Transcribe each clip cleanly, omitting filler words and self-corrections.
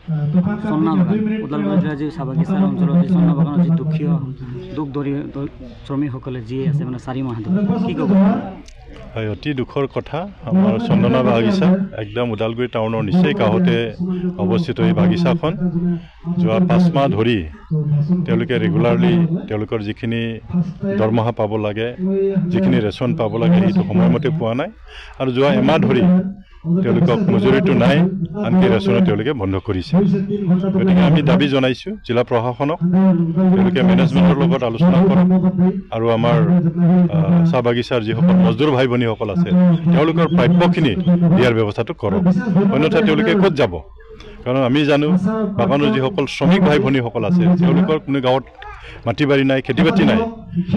ওদালগুৰি জিলাৰ যি চাহ বাগিচাৰ অঞ্চলত যি চন্না বাগানৰ যি দুখ দৰি শ্ৰমিকসকলে যি আছে মানে 4 মাহ ধৰি কি ক'ব? হয়, অতি দুখৰ কথা। আমাৰ চন্দনা বাগিচা একদম ওদালগুৰি টাউনৰ নিচেই কাষতে অৱস্থিত এই বাগিচাখন যোৱা 5 মাহ ধৰি তেওঁলোকে ৰেগুলাৰলি তেওঁলোকৰ যিখিনি দৰমহা পাব লাগে, যিখিনি ৰেচন পাব লাগে সেইটো সময়মতে পোৱা নাই, আৰু যোৱা এমাহ ধৰি তেওঁলোকক মজুৰিটো নাই, আনকি ৰেচনো তেওঁলোকে বন্ধ কৰিছে। গতিকে আমি দাবী জনাইছোঁ জিলা প্ৰশাসনক, তেওঁলোকে মেনেজমেণ্টৰ লগত আলোচনা কৰক আৰু আমাৰ চাহ বাগিচাৰ যিসকল মজদুৰ ভাই ভনীসকল আছে তেওঁলোকৰ প্ৰাপ্যখিনি দিয়াৰ ব্যৱস্থাটো কৰক, অন্যথা তেওঁলোকে ক'ত যাব? কাৰণ আমি জানো বাগানৰ যিসকল শ্ৰমিক ভাই ভনীসকল আছে তেওঁলোকৰ কোনো গাঁৱত মাটি বাৰী নাই, খেতি বাতি নাই।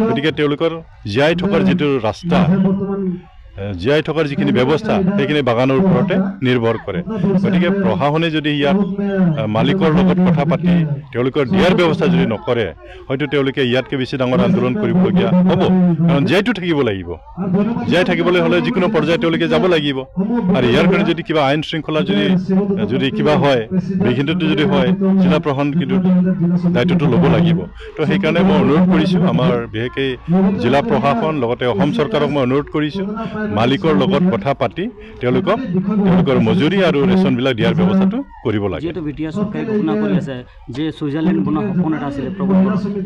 গতিকে তেওঁলোকৰ জীয়াই থকাৰ যিটো ৰাস্তা, জীয়াই থকাৰ যিখিনি ব্যৱস্থা সেইখিনি বাগানৰ ওপৰতে নিৰ্ভৰ কৰে। গতিকে প্ৰশাসনে যদি ইয়াত মালিকৰ লগত কথা পাতি তেওঁলোকৰ দিয়াৰ ব্যৱস্থা যদি নকৰে, হয়তো তেওঁলোকে ইয়াতকৈ বেছি ডাঙৰ আন্দোলন কৰিবলগীয়া হ'ব। কাৰণ জীয়াইটো থাকিব লাগিব, জীয়াই থাকিবলৈ হ'লে যিকোনো পৰ্যায়ত তেওঁলোকে যাব লাগিব। আৰু ইয়াৰ কাৰণে যদি কিবা আইন শৃংখলা যদি কিবা হয়, বিঘ্নিত যদি হয়, জিলা প্ৰশাসন কিন্তু দায়িত্বটো ল'ব লাগিব। তো সেইকাৰণে মই অনুৰোধ কৰিছোঁ, আমাৰ বিশেষকৈ জিলা প্ৰশাসন লগতে অসম চৰকাৰক মই অনুৰোধ কৰিছোঁ, মালিকৰ লগত কথা পাতি তেওঁলোকৰ মজুৰি আৰু ৰেচনবিলাক দিয়াৰ ব্যৱস্থাটো কৰিব লাগে। যিহেতু বিটিআৰ চৰকাৰে ঘোষণা কৰি আছে যে ছুইজাৰলেণ্ড বনোৱা সপোন এটা আছিলে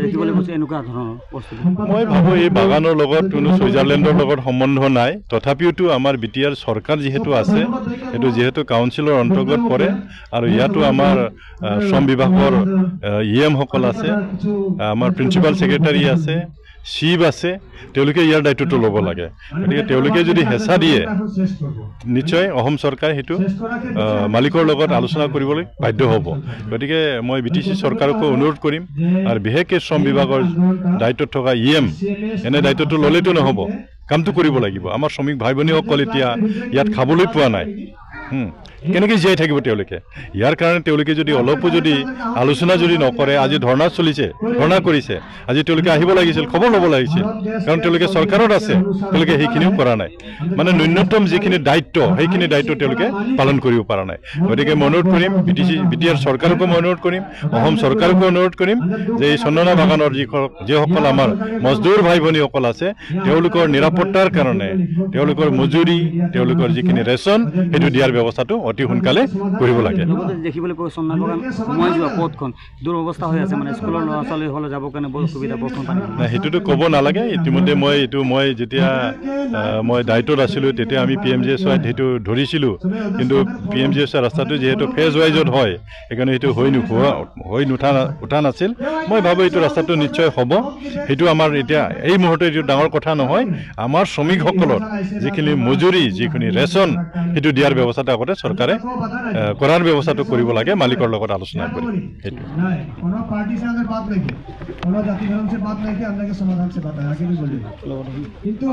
দেখিবলৈ পাইছোঁ এনেকুৱা ধৰণৰ বস্তু। মই ভাবোঁ এই বাগানৰ লগত কোনো ছুইজাৰলেণ্ডৰ লগত সম্বন্ধ নাই। তথাপিওতো আমাৰ বিটিআৰ চৰকাৰ যিহেতু আছে, সেইটো যিহেতু কাউন্সিলৰ অন্তৰ্গত পৰে, আৰু ইয়াতো আমাৰ শ্ৰম বিভাগৰ EM সকল আছে, আমাৰ প্ৰিন্সিপাল ছেক্ৰেটাৰী আছে, চিফ আছে, তেওঁলোকে ইয়াৰ দায়িত্বটো ল'ব লাগে। গতিকে তেওঁলোকে যদি হেঁচা দিয়ে, নিশ্চয় অসম চৰকাৰে সেইটো মালিকৰ লগত আলোচনা কৰিবলৈ বাধ্য হ'ব। গতিকে মই BTC চৰকাৰকো অনুৰোধ কৰিম, আৰু বিশেষকৈ শ্ৰম বিভাগৰ দায়িত্বত থকা EM এনে দায়িত্বটো ল'লেতো নহ'ব, কামটো কৰিব লাগিব। আমাৰ শ্ৰমিক ভাই ভনীসকল এতিয়া ইয়াত খাবলৈ পোৱা নাই, কেনেকৈ জীয়াই থাকিব তেওঁলোকে? ইয়াৰ কাৰণে তেওঁলোকে যদি অলপো যদি আলোচনা যদি নকৰে, আজি ধৰ্ণা কৰিছে, আজি তেওঁলোকে আহিব লাগিছিল, খবৰ ল'ব লাগিছিল, কাৰণ তেওঁলোকে চৰকাৰত আছে, তেওঁলোকে সেইখিনিও কৰা নাই। মানে ন্যূনতম যিখিনি দায়িত্ব সেইখিনি দায়িত্ব তেওঁলোকে পালন কৰিব পৰা নাই। গতিকে মই অনুৰোধ কৰিম, বিটিআৰ চৰকাৰকো মই অনুৰোধ কৰিম, অসম চৰকাৰকো অনুৰোধ কৰিম যে এই চন্দনা বাগানৰ যিসকল আমাৰ মজদুৰ ভাই ভনীসকল আছে তেওঁলোকৰ নিৰাপত্তাৰ কাৰণে তেওঁলোকৰ মজুৰি, তেওঁলোকৰ যিখিনি ৰেচন সেইটো দিয়াৰ ব্যৱস্থাটো অতি সোনকালে কৰিব লাগে। দেখিবলৈ পোৱা চন্দনা বাগান সোমাই যোৱা পথখন দুৰৱস্থা হৈ আছে, মানে স্কুলৰ ল'ৰা ছোৱালীসকলে যাবৰ কাৰণে বৰ অসুবিধা। সেইটোতো ক'ব নালাগে। ইতিমধ্যে মই যেতিয়া মই দায়িত্বত আছিলোঁ তেতিয়া আমি PMGSY সেইটো ধৰিছিলোঁ, কিন্তু PMGSY ৰাস্তাটো যিহেতু ফেজ ৱাইজত হয়, সেইকাৰণে সেইটো হৈ উঠা নাছিল। মই ভাবোঁ এইটো ৰাস্তাটো নিশ্চয় হ'ব। সেইটো আমাৰ এতিয়া এই মুহূৰ্তে এইটো ডাঙৰ কথা নহয়। আমাৰ শ্ৰমিকসকলৰ যিখিনি মজুৰি, যিখিনি ৰেচন সেইটো দিয়াৰ ব্যৱস্থাটো আগতে চৰকাৰে কৰাৰ ব্যৱস্থাটো কৰিব লাগে, মালিকৰ লগত আলোচনা কৰি। সেইটো